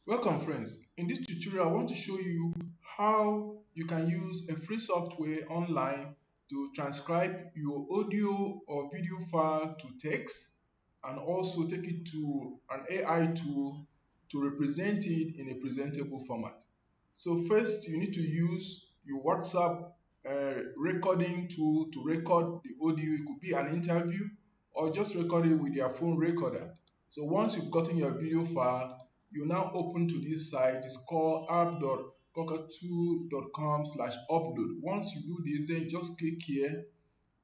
Welcome friends. In this tutorial, I want to show you how you can use a free software online to transcribe your audio or video file to text and also take it to an AI tool to represent it in a presentable format. So first, you need to use your WhatsApp recording tool to record the audio. It could be an interview or just record it with your phone recorder. So once you've gotten your video file, you now open to this site. It's called app.cockatoo.com/upload. Once you do this, then just click here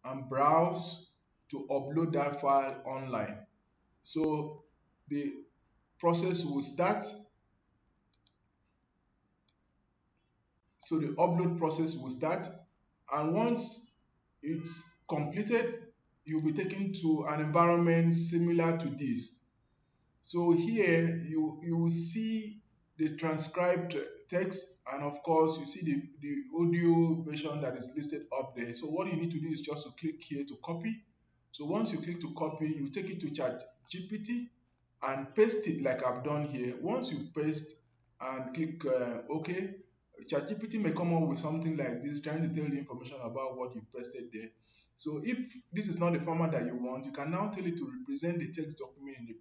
and browse to upload that file online. So the process will start. So the upload process will start, and once it's completed, you'll be taken to an environment similar to this. So here you will see the transcribed text, and of course you see the audio version that is listed up there. So what you need to do is just to click here to copy. So once you click to copy, you take it to ChatGPT and paste it like I've done here. Once you paste and click OK, ChatGPT may come up with something like this, trying to tell you information about what you pasted there. So if this is not the format that you want, you can now tell it to represent the text document in the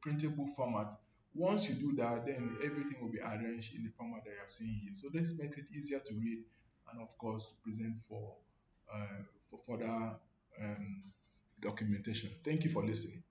printable format. Once you do that, then everything will be arranged in the format that you're seeing here. So this makes it easier to read and of course to present for further documentation. Thank you for listening.